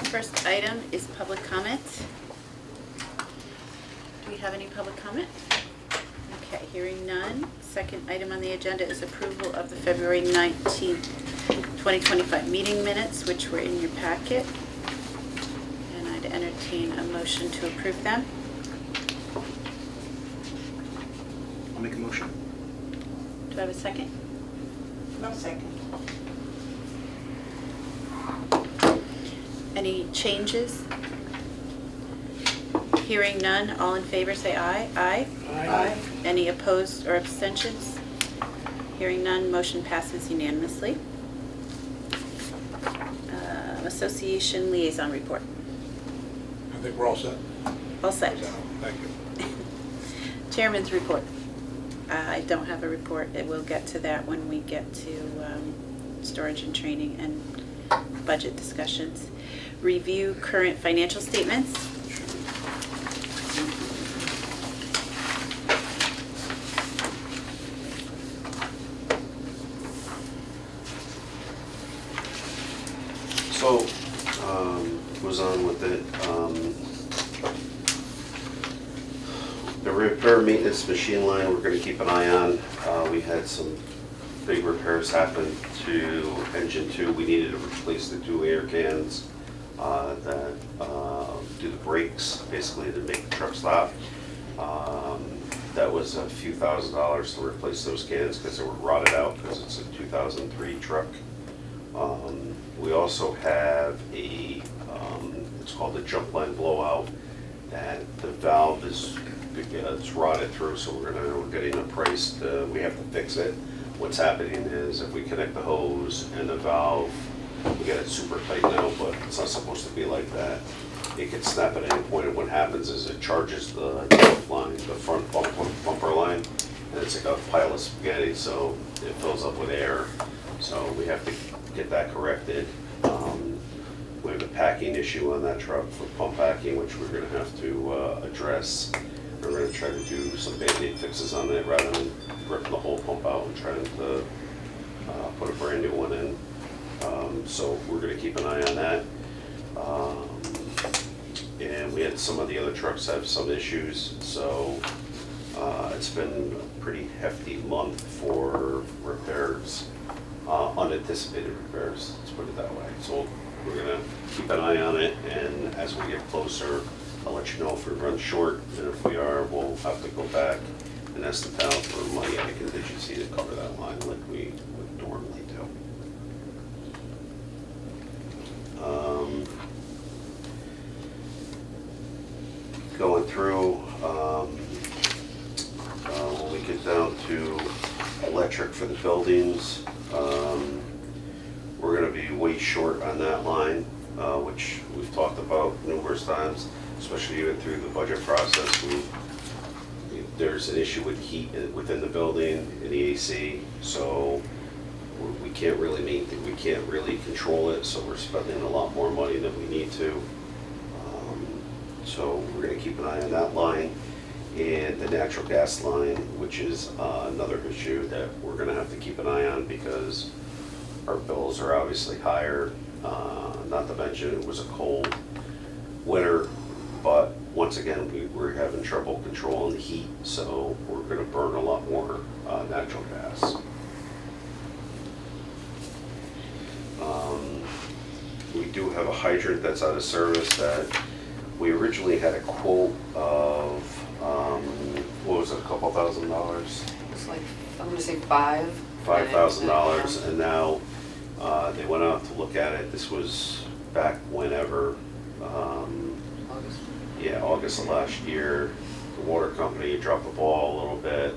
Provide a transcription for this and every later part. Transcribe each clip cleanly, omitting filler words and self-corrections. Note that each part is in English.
First item is public comment. Do we have any public comment? Okay, hearing none. Second item on the agenda is approval of the February 19th, 2025 meeting minutes, which were in your packet. And I'd entertain a motion to approve them. I'll make a motion. Do I have a second? No second. Any changes? Hearing none, all in favor say aye. Aye. Aye. Any opposed or abstentions? Hearing none, motion passes unanimously. Association liaison report. I think we're all set. All set. Thank you. Chairman's report. I don't have a report. We'll get to that when we get to storage and training and budget discussions. Review current financial statements. So, was on with it. The repair maintenance machine line, we're gonna keep an eye on. We had some big repairs happen to engine 2. We needed to replace the 2 air cans that do the brakes, basically to make the truck stop. That was a few $1,000s to replace those cans because they were rotted out because it's a 2003 truck. We also have a, it's called the jump line blowout, that the valve is it's rotted through, so we're getting a price. We have to fix it. What's happening is if we connect the hose and the valve, we get it super tight now, but it's not supposed to be like that. It could snap at any point, and what happens is it charges the jump line, the front bumper line, and it's like a pile of spaghetti, so it fills up with air. So we have to get that corrected. We have a packing issue on that truck for pump packing, which we're gonna have to address. We're gonna try to do some Band-Aid fixes on it rather than ripping the whole pump out and trying to put a brand new one in. So we're gonna keep an eye on that. And we had some of the other trucks have some issues, so it's been a pretty hefty month for repairs. Unanticipated repairs, let's put it that way. So we're gonna keep an eye on it, and as we get closer, I'll let you know if we run short, and if we are, we'll have to go back and ask the town for money out of contingency to cover that line like we would normally do. Going through, when we get down to electric for the buildings, we're gonna be way short on that line, which we've talked about numerous times, especially even through the budget process. There's an issue with heat within the building, in the AC, so we can't really control it, so we're spending a lot more money than we need to. So we're gonna keep an eye on that line, and the natural gas line, which is another issue that we're gonna have to keep an eye on because our bills are obviously higher, not to mention it was a cold winter, but once again, we're having trouble controlling the heat, so we're gonna burn a lot more natural gas. We do have a hydrant that's out of service that we originally had a quote of, what was it, a couple $1,000s? It's like, I'm gonna say $5,000, and now they went out to look at it. This was back whenever, August. yeah, August of last year. The water company dropped the ball a little bit.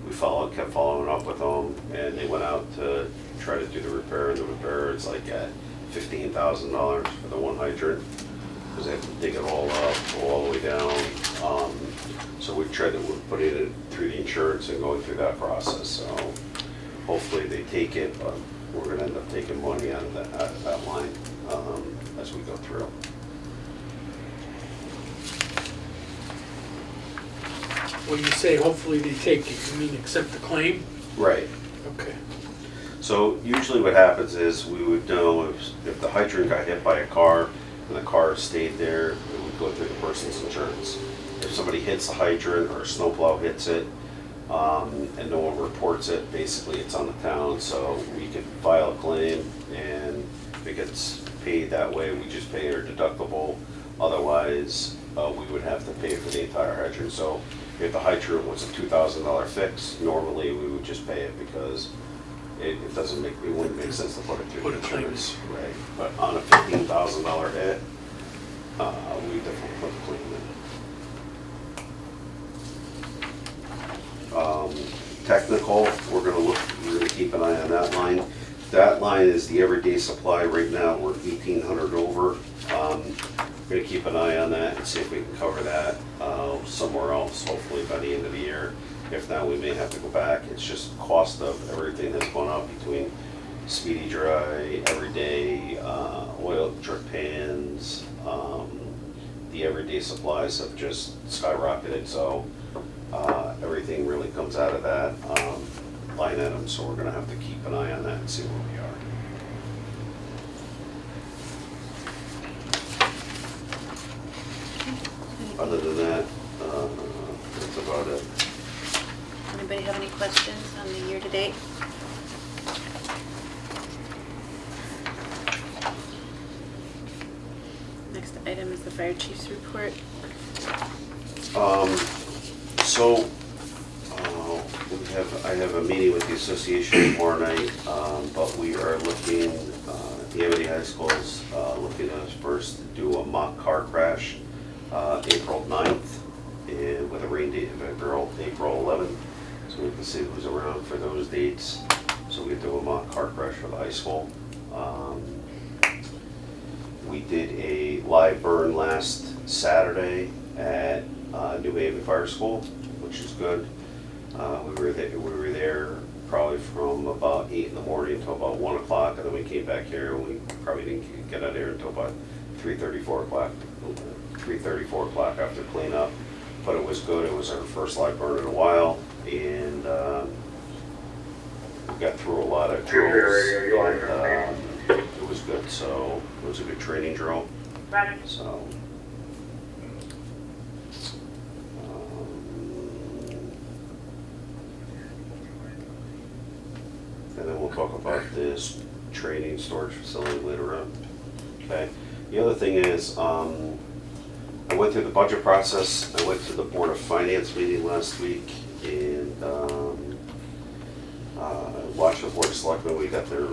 We kept following up with them, and they went out to try to do the repair, and the repair is like at $15,000 for the one hydrant, because they have to dig it all up, go all the way down. So we've tried to put it through the insurance and going through that process. So hopefully they take it, but we're gonna end up taking money out of that line as we go through. When you say hopefully they take it, you mean accept the claim? Right. Okay. So usually what happens is we would know if the hydrant got hit by a car, and the car stayed there, it would go through the person's insurance. If somebody hits the hydrant or a snowplow hits it, and no one reports it, basically it's on the town, so we could file a claim, and if it gets paid that way, we just pay our deductible. Otherwise, we would have to pay for the entire hydrant. So if the hydrant was a $2,000 fix, normally we would just pay it because it wouldn't make sense to put it through Put the a claim in. insurance. Right, but on a $15,000 hit, we definitely put a claim in. Technical, we're gonna keep an eye on that line. That line is the everyday supply. Right now, we're 1,800 over. We're gonna keep an eye on that and see if we can cover that somewhere else, hopefully by the end of the year. If not, we may have to go back. It's just cost of everything that's gone up between Speedy Dry, everyday, oil, drip pans, the everyday supplies have just skyrocketed, so everything really comes out of that line item, so we're gonna have to keep an eye on that and see where we are. Other than that, that's about it. Anybody have any questions on the year-to-date? Next item is the fire chief's report. So, I have a meeting with the association tomorrow night, but we are looking, the Amity High School's looking at us first to do a mock car crash, April 9th, and with a rain date of April 11th. So we can see who's around for those dates. So we do a mock car crash for the high school. We did a live burn last Saturday at New Haven Fire School, which is good. We were there probably from about 8 in the morning until about 1 o'clock, and then we came back here, and we probably didn't get out of here until about 3:30, 4 o'clock after cleanup. But it was good. It was our first live burn in a while, and we got through a lot of drills, and it was good. So it was a good training drill. So. And then we'll talk about this training storage facility later on. Okay. The other thing is, I went through the budget process. I went to the Board of Finance meeting last week and watched the Board of Selectmen. We got their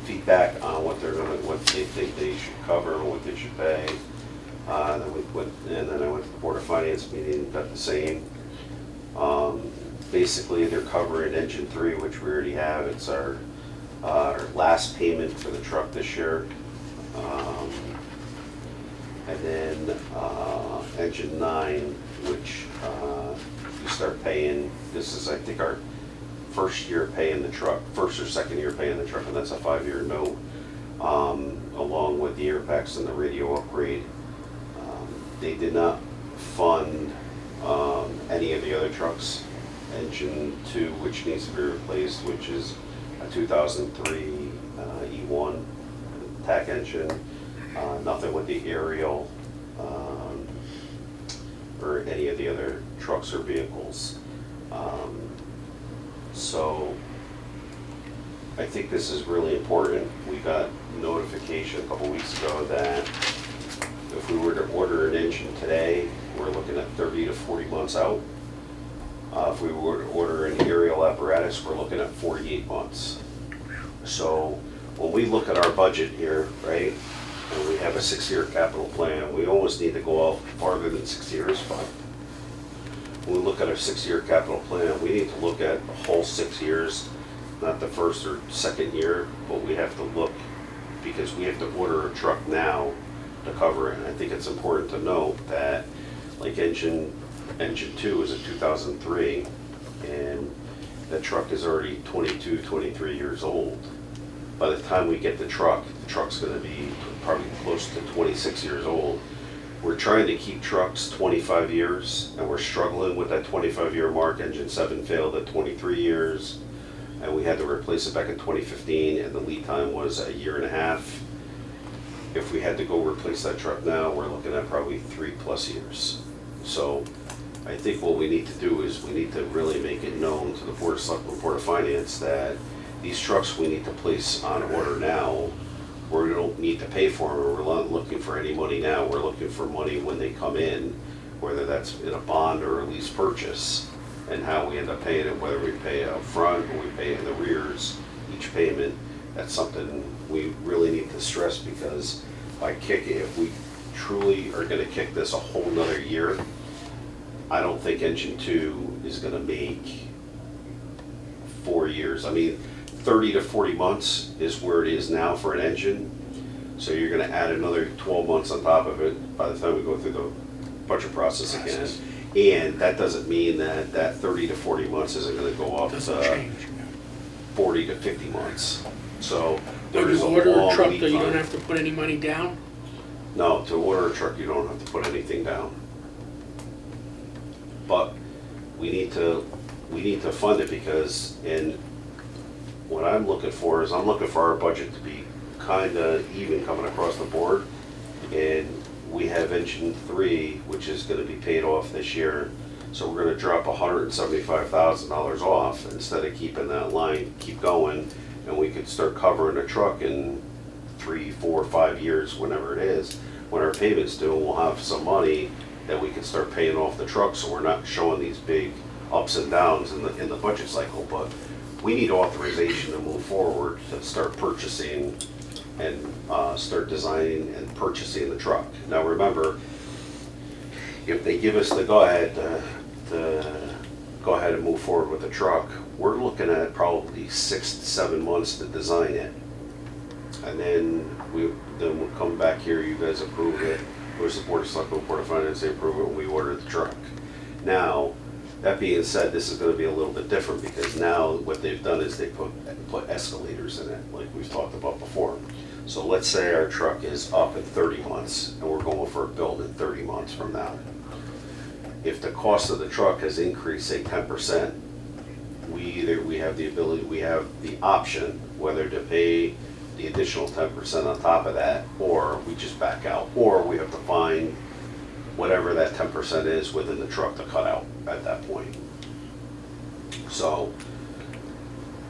feedback on what they think they should cover and what they should pay. And then I went to the Board of Finance meeting and got the same. Basically, they're covering engine 3, which we already have. It's our last payment for the truck this year. And then engine 9, which you start paying. This is, I think, our first year paying the truck, first or second year paying the truck, and that's a 5-year note, along with the air packs and the radio upgrade. They did not fund any of the other trucks. Engine 2, which needs to be replaced, which is a 2003 E1 TAC engine. Nothing with the aerial or any of the other trucks or vehicles. So I think this is really important. We got notification a couple weeks ago that if we were to order an engine today, we're looking at 30 to 40 months out. If we were to order an aerial apparatus, we're looking at 48 months. So when we look at our budget here, right, and we have a 6-year capital plan, we almost need to go out farther than 6 years, but when we look at our 6-year capital plan, we need to look at the whole 6 years, not the first or second year, but we have to look, because we have to order a truck now to cover it. And I think it's important to note that, like engine 2 is a 2003, and the truck is already 22, 23 years old. By the time we get the truck's gonna be probably close to 26 years old. We're trying to keep trucks 25 years, and we're struggling with that 25-year mark. Engine 7 failed at 23 years, and we had to replace it back in 2015, and the lead time was a year and a half. If we had to go replace that truck now, we're looking at probably 3+ years. So I think what we need to do is we need to really make it known to the Board of Selectmen, Board of Finance, that these trucks we need to place on order now. We don't need to pay for them, we're not looking for any money now, we're looking for money when they come in, whether that's in a bond or a lease purchase, and how we end up paying it, whether we pay it up front or we pay it in the rears, each payment. That's something we really need to stress, because if we truly are gonna kick this a whole nother year, I don't think Engine 2 is gonna make 4 years. I mean, 30 to 40 months is where it is now for an engine. So you're gonna add another 12 months on top of it by the time we go through the budget process again. And that doesn't mean that that 30 to 40 months isn't gonna go up Doesn't to change. 40 to 50 months. So When there is you a order a long truck, lead though, you don't time. have to put any money down? No, to order a truck, you don't have to put anything down. But we need to fund it, because, and what I'm looking for is, I'm looking for our budget to be kinda even coming across the board. And we have Engine 3, which is gonna be paid off this year. So we're gonna drop $175,000 off, instead of keeping that line, keep going, and we could start covering the truck in 3, 4, 5 years, whenever it is. When our payment's due, we'll have some money that we can start paying off the truck, so we're not showing these big ups and downs in the budget cycle. But we need authorization to move forward, to start purchasing and start designing and purchasing the truck. Now remember, if they give us the go-ahead to go ahead and move forward with the truck, we're looking at probably 6 to 7 months to design it. And then we'll come back here, you guys approve it, where's the Board of Selectmen, Board of Finance, they approve it, and we order the truck. Now, that being said, this is gonna be a little bit different, because now what they've done is they put escalators in it, like we've talked about before. So let's say our truck is up in 30 months, and we're going for a build in 30 months from now. If the cost of the truck has increased, say 10%, we have the option whether to pay the additional 10% on top of that, or we just back out, or we have to find whatever that 10% is within the truck to cut out at that point. So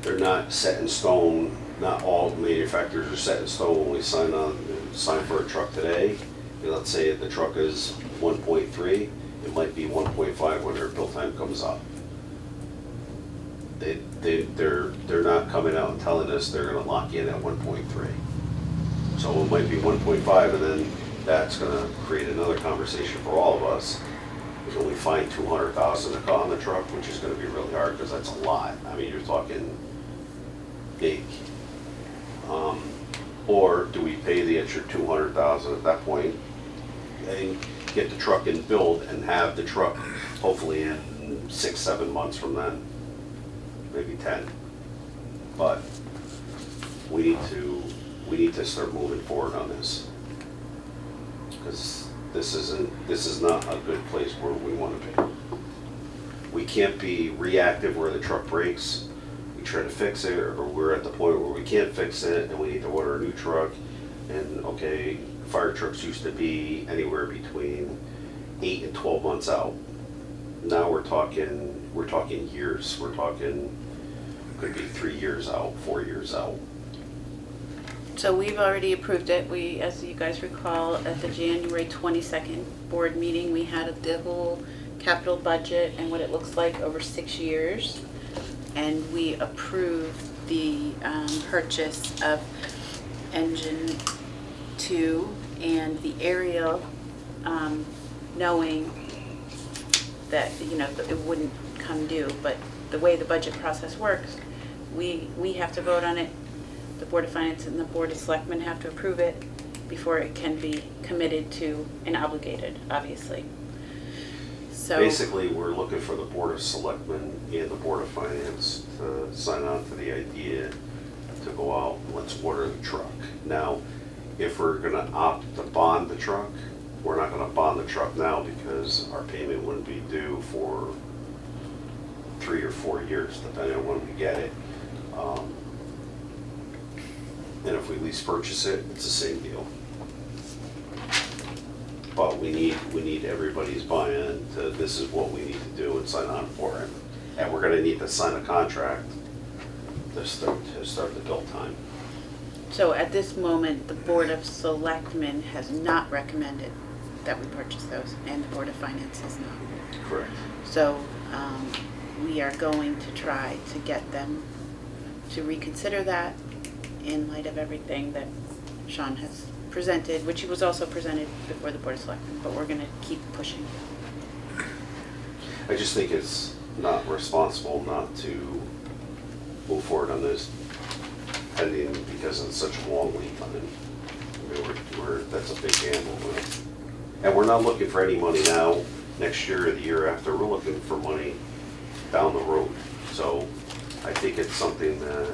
they're not set in stone. Not all manufacturers are set in stone when we sign for a truck today. Let's say the truck is 1.3, it might be 1.5 when their build time comes up. They're not coming out and telling us they're gonna lock in at 1.3. So it might be 1.5, and then that's gonna create another conversation for all of us. We only find 200,000 on the truck, which is gonna be really hard, because that's a lot. I mean, you're talking big. Or do we pay the extra 200,000 at that point and get the truck in build and have the truck hopefully in 6, 7 months from then, maybe 10. But we need to start moving forward on this, because this is not a good place where we want to be. We can't be reactive where the truck breaks. Try to fix it, or we're at the point where we can't fix it and we need to order a new truck. And okay, fire trucks used to be anywhere between 8 and 12 months out. Now we're talking years. We're talking, could be 3 years out, 4 years out. So we've already approved it. We, as you guys recall, at the January 22nd board meeting, we had the whole capital budget and what it looks like over 6 years. And we approved the purchase of Engine 2 and the aerial, knowing that, it wouldn't come due. But the way the budget process works, we have to vote on it. The Board of Finance and the Board of Selectmen have to approve it before it can be committed to and obligated, obviously. So basically, we're looking for the Board of Selectmen and the Board of Finance to sign on to the idea to go out and let's order the truck. Now, if we're gonna opt to bond the truck, we're not gonna bond the truck now, because our payment wouldn't be due for 3 or 4 years, depending on when we get it. And if we lease purchase it, it's the same deal. But we need everybody's buy-in to, this is what we need to do and sign on for it. And we're gonna need to sign a contract to start the build time. So at this moment, the Board of Selectmen has not recommended that we purchase those, and the Board of Finance has not. Correct. So we are going to try to get them to reconsider that in light of everything that Sean has presented, which he was also presented before the Board of Selectmen, but we're gonna keep pushing. I just think it's not responsible not to move forward on this pending because it's such a long lead time. I mean, that's a big gamble. And we're not looking for any money now, next year or the year after. We're looking for money down the road. So I think it's something that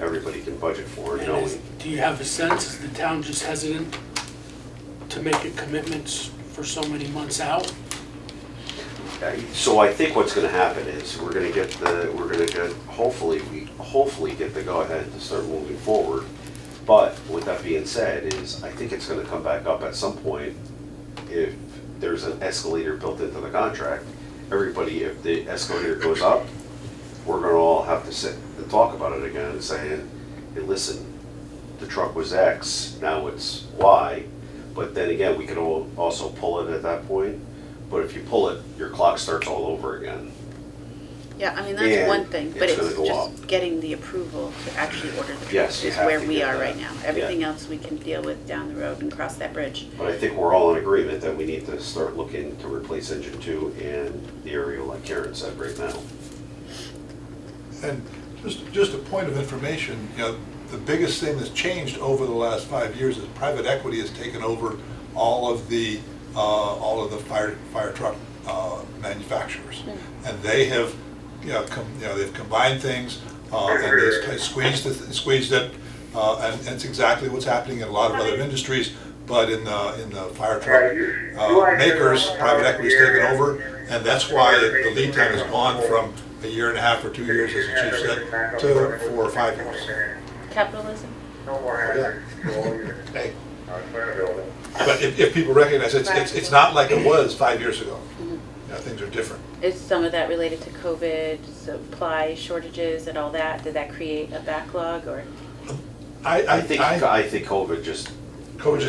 everybody can budget for, And knowing. do you have a sense, is the town just hesitant to make a commitment for so many months So I think what's gonna happen is we're gonna get, hopefully get the go-ahead to start moving forward. But with that being said, is I think it's gonna come back up at some point if there's an escalator built into the contract. Everybody, if the escalator goes up, we're gonna all have to sit and talk about it again and saying, hey, listen, the truck was X, now it's Y. But then again, we could also pull it at that point. But if you pull it, your clock starts all over again. Yeah, I mean, that's And one thing, but it's it's gonna go just getting the approval to actually order the truck Yes, you is have where to we get are that. right now. Yeah. Everything else we can deal with down the road and cross that bridge. But I think we're all in agreement that we need to start looking to replace engine 2 and the aerial, like Karen said right now. And just a point of information, you know, the biggest thing that's changed over the last 5 years is private equity has taken over all of the fire truck manufacturers. And they have, they've combined things, and they've squeezed it, and it's exactly what's happening in a lot of other industries. But in the fire truck makers, private equity's taken over, and that's why the lead time has gone from a year and a half or 2 years, as the chief said, to 4 or 5 years. Capitalism? Hey. But if people recognize it's not like it was 5 years ago. Things are different. Is some of that related to COVID, supply shortages and all that? Did that create a backlog or? I think COVID just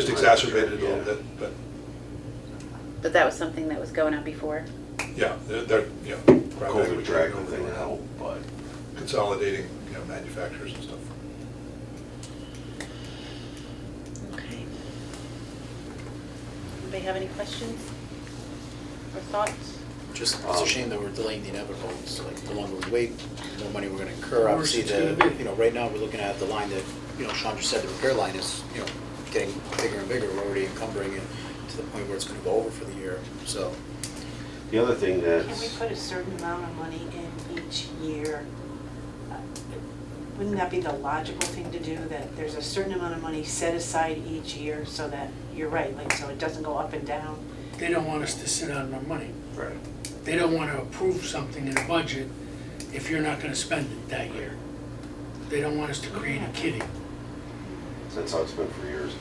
exacerbated it a little bit, but But that was something that was going on before? yeah, they're COVID dragged the thing out, but consolidating, manufacturers and stuff. Okay. Anybody have any questions or thoughts? Just, it's a shame that we're delaying the inevitable. It's like the longer we wait, the more money we're gonna incur. Worse Obviously, it's gonna be. right now, we're looking at the line that, Sean just said, the repair line is, getting bigger and bigger. We're already encumbering it to the point where it's gonna go over for the year, so. the other thing Can we that's, put a certain amount of money in each year? Wouldn't that be the logical thing to do, that there's a certain amount of money set aside each year so that, you're right, like, so it doesn't go up and down? They don't want us to sit on our money. right, They don't want to approve something in a budget if you're not going to spend it that year. They don't want us to create a kitty. that's how it's been for years.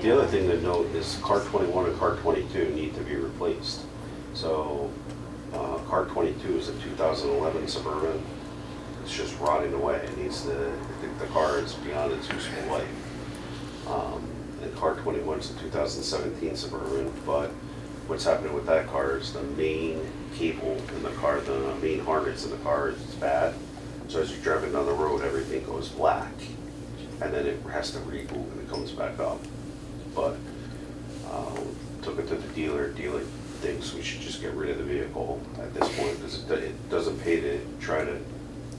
The other thing to note is car 21 and car 22 need to be replaced. So car 22 is a 2011 Suburban. It's just rotting away. It needs to, I think the car is beyond its useful life. And car 21 is a 2017 Suburban, but what's happening with that car is the main cable in the car, the main harness in the car is bad. So as you're driving down the road, everything goes black. And then it has to reboot and it comes back up. But took it to the dealer thinks we should just get rid of the vehicle at this point because it doesn't pay to try to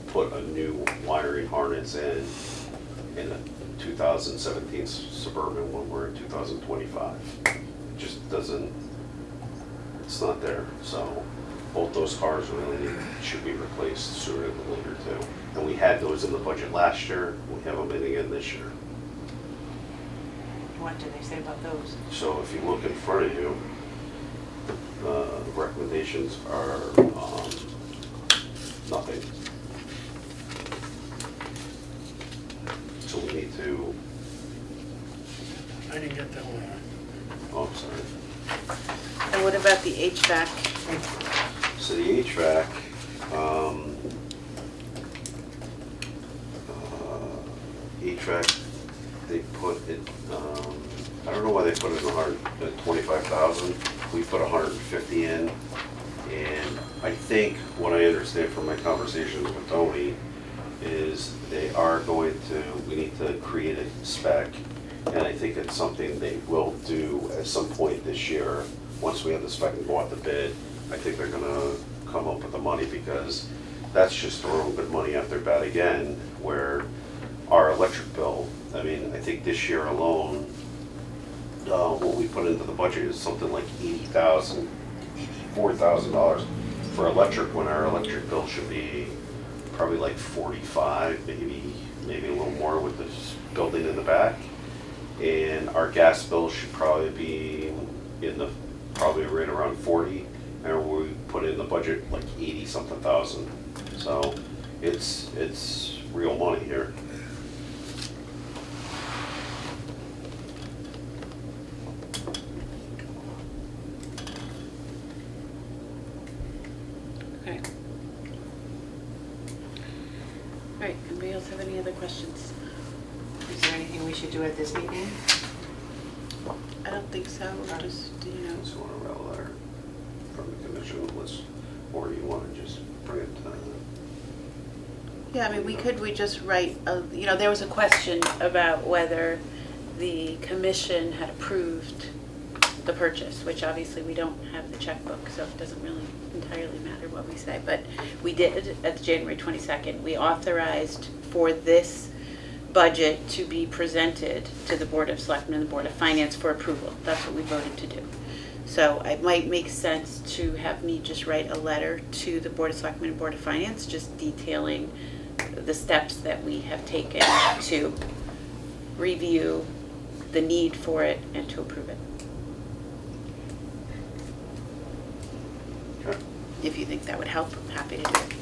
put a new wiring harness in a 2017 Suburban when we're in 2025. It just doesn't, it's not there. So both those cars really should be replaced sooner than later too. And we had those in the budget last year, we have them in again this year. What do they say about those? So if you look in front of you, the recommendations are nothing. So we need to I didn't get that one. Oh, I'm sorry. And what about the HVAC? So the HVAC, HVAC, they put it, I don't know why they put it in 25,000. We put 150 in. And I think what I understand from my conversations with Tony is they are going to, we need to create a spec. And I think it's something they will do at some point this year. Once we have the spec and go out the bid, I think they're gonna come up with the money, because that's just throwing good money out their bat again, where our electric bill, I mean, I think this year alone, what we put into the budget is something like $84,000 for electric, when our electric bill should be probably like 45, maybe a little more with this building in the back. And our gas bill should probably be probably right around 40, and we put in the budget like 80-something thousand. So it's real money here. Okay. All right, anybody else have any other questions? Is there anything we should do at this meeting? I don't think so, we're just, Just want to write a letter from the commission, or you want to just bring it to yeah, I mean, we just write, there was a question about whether the commission had approved the purchase, which obviously we don't have the checkbook, so it doesn't really entirely matter what we say, but we did at January 22nd, we authorized for this budget to be presented to the Board of Selectmen and the Board of Finance for approval. That's what we voted to do. So it might make sense to have me just write a letter to the Board of Selectmen and Board of Finance, just detailing the steps that we have taken to review the need for it and to approve it. Okay. If you think that would help, I'm happy to do it.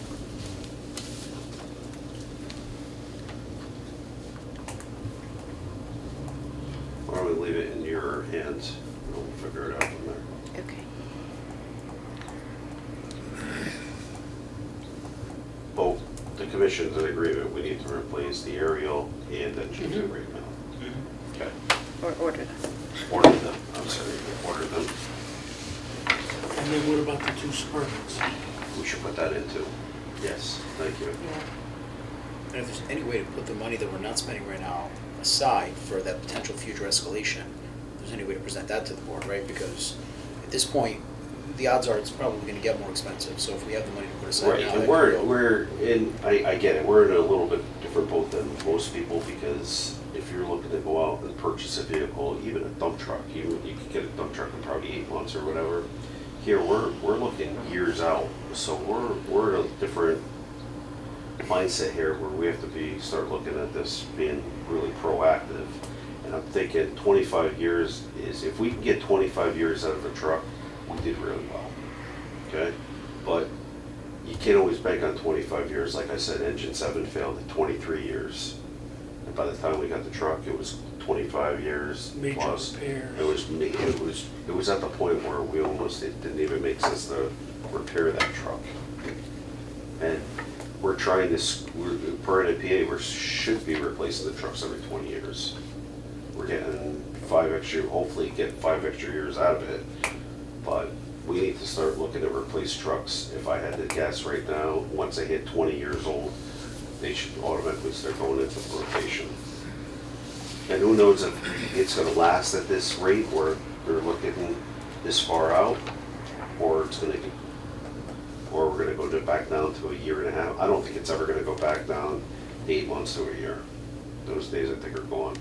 Why don't we leave it in your hands, and we'll figure it out from there. Okay. Both, the commission's in agreement, we need to replace the aerial and engine two right now. Okay, Or order them. order them, I'm sorry, order them. And then what about the two Spartans? We should put that into, yes, thank you. Yeah. And if there's any way to put the money that we're not spending right now aside for that potential future escalation, if there's any way to present that to the board, right? Because at this point, the odds are it's probably gonna get more expensive, so if we have the money to put aside Right, now. and that we're, could go. we're in, I get it, we're in a little bit different boat than most people, because if you're looking to go out and purchase a vehicle, even a dump truck, you could get a dump truck in probably 8 months or whatever. Here, we're looking years out, so we're in a different mindset here, where we have to start looking at this being really proactive. And I'm thinking 25 years is, if we can get 25 years out of a truck, we did really well, okay? But you can't always bank on 25 years. Like I said, engine 7 failed at 23 years. And by the time we got the truck, it was 25 years Major plus. repairs. It was at the point where it didn't even make sense to repair that truck. And we're trying this, per NFPA, we should be replacing the trucks every 20 years. We're getting 5 extra, hopefully get 5 extra years out of it. But we need to start looking to replace trucks. If I had to guess right now, once they hit 20 years old, they should automatically start going into rotation. And who knows if it's gonna last at this rate, where they're looking this far out, or we're gonna go back down to a year and a half. I don't think it's ever gonna go back down 8 months to a year. Those days I think are gone.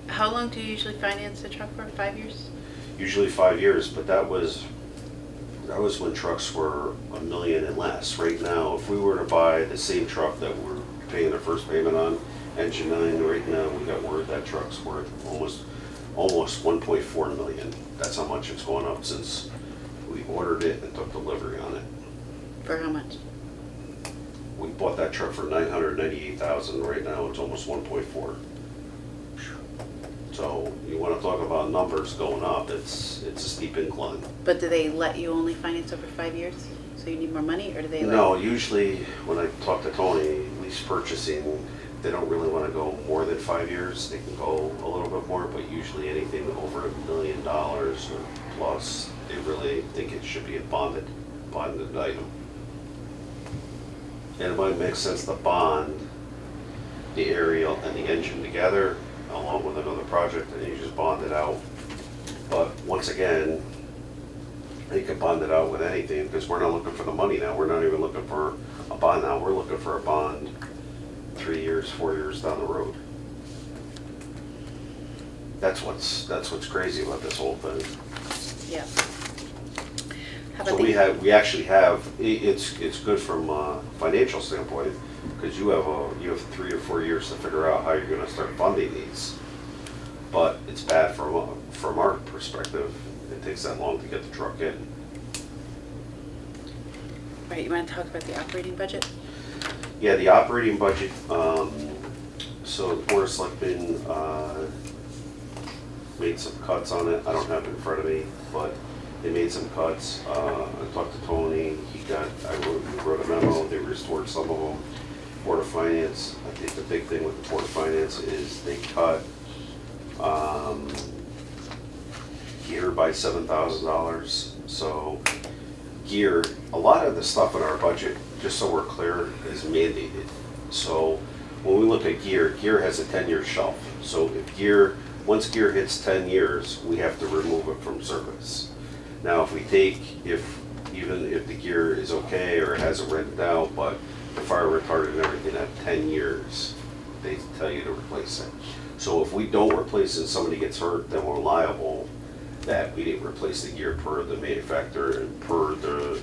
How long do you usually finance a truck for? 5 years? Usually 5 years, but that was when trucks were $1 million and less. Right now, if we were to buy the same truck that we're paying our first payment on, engine 9, right now, we got word that truck's worth almost 1.4 million. That's how much it's gone up since we ordered it and took delivery on it. For how much? We bought that truck for $998,000. Right now, it's almost 1.4. So you wanna talk about numbers going up, it's a steep incline. But do they let you only finance over 5 years? So you need more money, or do they let? No, usually when I talk to Tony, lease purchasing, they don't really wanna go more than 5 years. They can go a little bit more, but usually anything over $1 million or plus, they really think it should be a bonded item. And it might make sense to bond the aerial and the engine together along with another project, and you just bond it out. But once again, you can bond it out with anything, because we're not looking for the money now. We're not even looking for a bond now. We're looking for a bond 3 years, 4 years down the road. That's what's crazy about this whole thing. Yeah. How So about we actually have, it's good from a financial standpoint, because you have 3 or 4 years to figure out how you're gonna start funding these. But it's bad from our perspective, it takes that long to get the truck in. Right, you want to talk about the operating budget? Yeah, the operating budget, so the Board of Selectmen made some cuts on it. I don't have it in front of me, but they made some cuts. I talked to Tony, he wrote a memo, they restored some of them. Board of Finance, I think the big thing with the Board of Finance is they cut gear by $7,000. So gear, a lot of the stuff in our budget, just so we're clear, is mandated. So when we look at gear, gear has a 10-year shelf. So if once gear hits 10 years, we have to remove it from service. Now, even if the gear is okay or it hasn't rented out, but the fire retardant and everything at 10 years, they tell you to replace it. So if we don't replace it and somebody gets hurt, then we're liable that we didn't replace the gear per the manufacturer and per the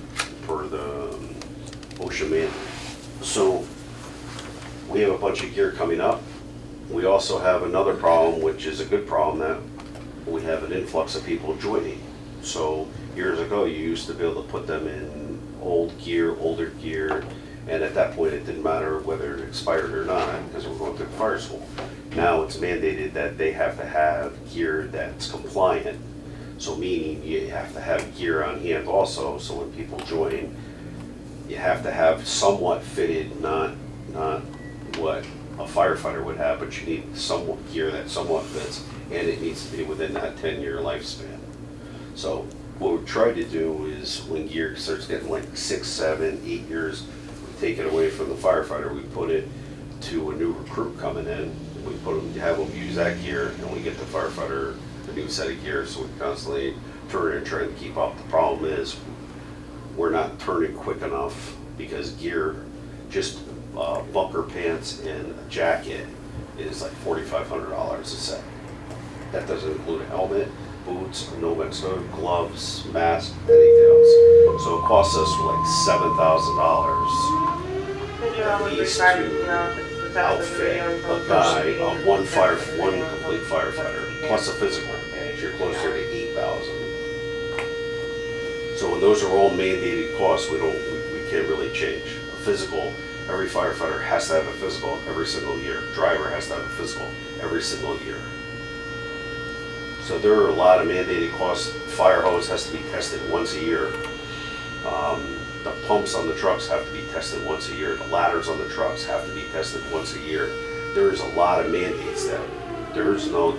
OSHA manual. So we have a bunch of gear coming up. We also have another problem, which is a good problem, that we have an influx of people joining. So years ago, you used to be able to put them in older gear, and at that point, it didn't matter whether it expired or not, because we're going through fire school. Now it's mandated that they have to have gear that's compliant. So meaning you have to have gear on hand also, so when people join, you have to have somewhat fitted, not what a firefighter would have, but you need somewhat gear that somewhat fits, and it needs to be within that 10-year lifespan. So what we've tried to do is when gear starts getting like 6, 7, 8 years, we take it away from the firefighter, we put it to a new recruit coming in, we have them use that gear, and we get the firefighter a new set of gear, so we constantly turn and try to keep up. The problem is we're not turning quick enough, because gear, just bunker pants and a jacket is like $4,500 a set. That doesn't include a helmet, boots, Nomex gloves, mask, anything else. So it costs us like $7,000 at least to outfit a guy, one complete firefighter, plus a physical. So you're closer to 8,000. So when those are all mandated costs, we can't really change. A physical, every firefighter has to have a physical every single year. Driver has to have a physical every single year. So there are a lot of mandated costs. Fire hose has to be tested once a year. The pumps on the trucks have to be tested once a year. The ladders on the trucks have to be tested once a year. There's a lot of mandates that there's no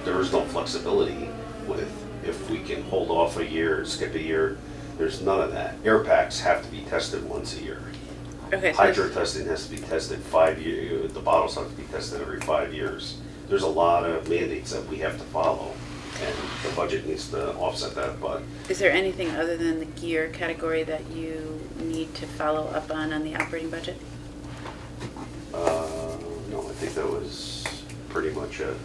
flexibility with. If we can hold off a year, skip a year, there's none of that. Air packs have to be tested once a year. Okay. Hydro testing has to be tested 5 years. The bottles have to be tested every 5 years. There's a lot of mandates that we have to follow, and the budget needs to offset that. But is there anything other than the gear category that you need to follow up on the operating budget? no, I think that was pretty much it.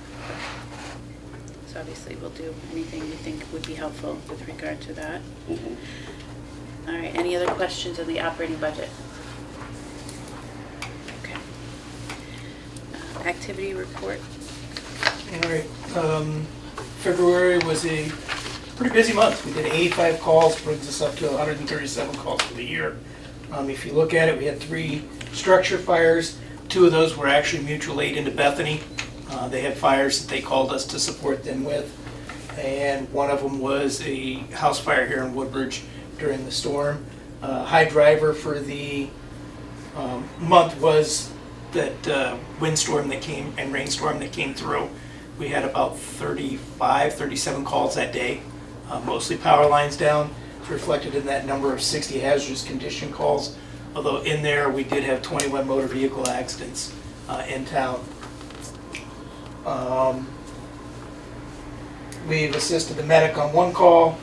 So obviously we'll do anything you think would be helpful with regard to that. Mhm. All right, any other questions on the operating budget? Okay. Activity report. All right, February was a pretty busy month. We did 85 calls, brings us up to 137 calls for the year. If you look at it, we had 3 structure fires. 2 of those were actually mutual aid into Bethany. They had fires that they called us to support them with. And one of them was a house fire here in Woodbridge during the storm. High driver for the month was that windstorm that came and rainstorm that came through. We had about 37 calls that day, mostly power lines down. It's reflected in that number of 60 hazardous condition calls, although in there we did have 21 motor vehicle accidents in town. We've assisted the medic on 1 call,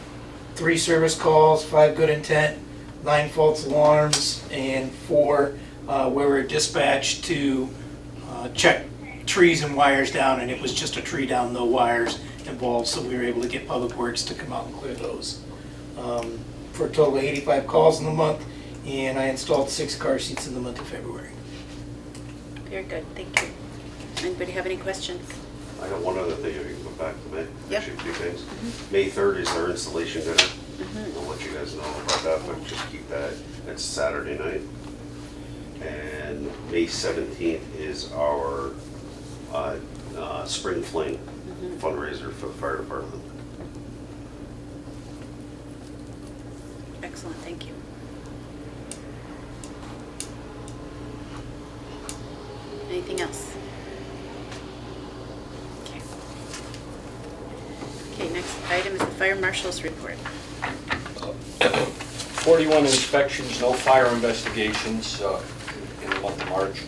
3 service calls, 5 good intent, 9 false alarms, and 4 where we're dispatched to check trees and wires down, and it was just a tree down, no wires involved, so we were able to get Public Works to come out and clear those. For a total of 85 calls in the month, and I installed 6 car seats in the month of February. Very good, thank you. Anybody have any questions? I got one other thing, if you can go back to May. Yep. Actually, 2 things. May 3rd is our installation dinner. Mhm. I'll let you guys know about that, but just keep that, it's Saturday night. And May 17th is our spring fling fundraiser for the fire department. Excellent, thank you. Anything else? Okay. Okay, next item is the fire marshal's report. 41 inspections, no fire investigations in the month of March.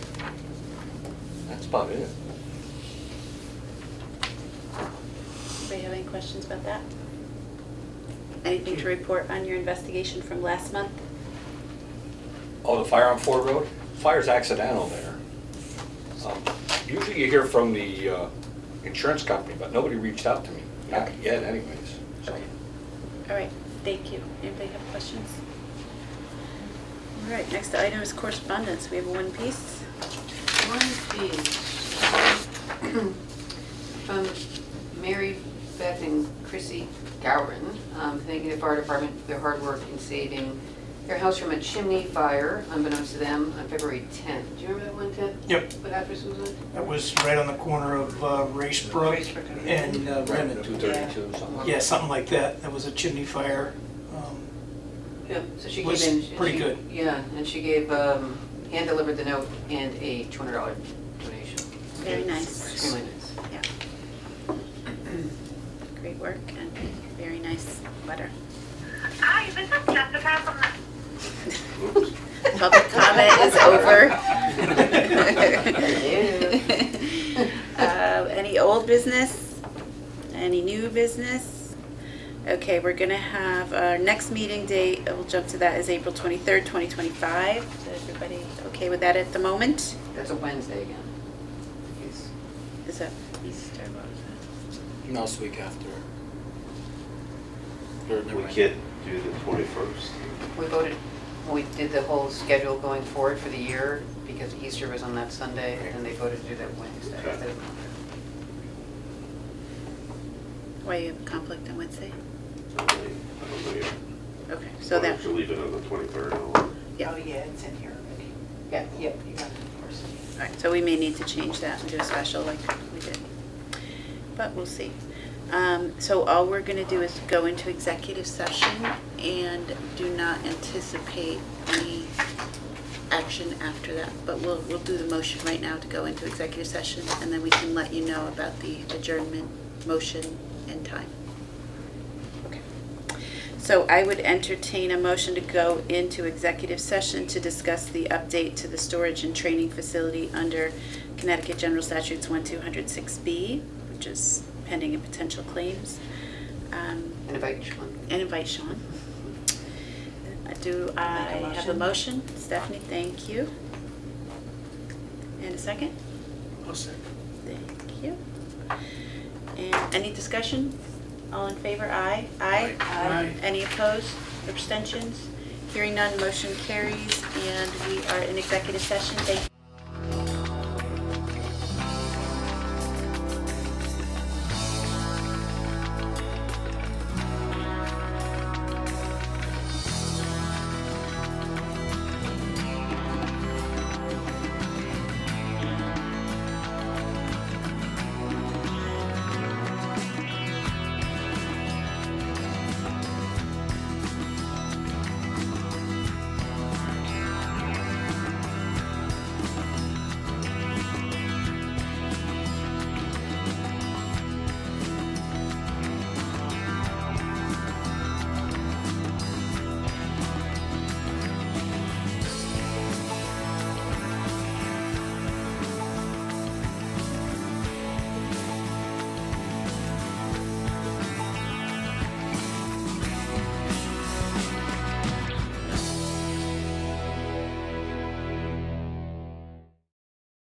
That's about it. Anybody have any questions about that? Anything to report on your investigation from last month? Oh, the fire on Ford Road? Fire's accidental there. Usually you hear from the insurance company, but nobody reached out to me. Not yet anyways. So. Okay. All right, thank you. Anybody have questions? All right, next item is correspondence. We have one piece. One piece from Mary Beth and Chrissy Gowron, thanking the fire department for their hard work in saving their house from a chimney fire, unbeknownst to them, on February 10th. Do you remember that one, Ted? Yep. What address was it? That was right on the corner of Racebrook Racebrook. and Remington. 232, something like that. Yeah, something like that. That was a chimney fire. Yeah, so she Was gave in. pretty good. Yeah, and she gave, hand-delivered the note and a $200 donation. Very nice. Extremely nice. Yeah. Great work and very nice letter. Hi, this is Jessica from the... Public comment is over. Any old business? Any new business? Okay, we're gonna have our next meeting date, we'll jump to that, is April 23rd, 2025. Is everybody okay with that at the moment? That's a Wednesday again. Yes. Is that Easter? What was that? No, it's the week after. Or never We mind. can't do the 21st. We voted, when we did the whole schedule going forward for the year, because Easter was on that Sunday, and they voted to do that Wednesday Okay. instead of Monday. Why you have a conflict on Wednesday? I don't know yet. Okay, so that, If you leave it on the 23rd, I'll... yeah. Oh, yeah, it's in here already. Yeah, Yep, you got it, of course. All right, so we may need to change that and do a special like we did, but we'll see. So all we're gonna do is go into executive session and do not anticipate any action after that. But we'll do the motion right now to go into executive session, and then we can let you know about the adjournment motion and time. Okay. So I would entertain a motion to go into executive session to discuss the update to the storage and training facility under Connecticut General Statutes 1206B, which is pending and potential claims. And invite Sean. And invite Sean. Do I Make a have a motion. motion? Stephanie, thank you. And a second? I'll second. Thank you. And any discussion? All in favor, aye? Aye? Aye. Any opposed, abstentions? Hearing none, motion carries, and we are in executive session. Thank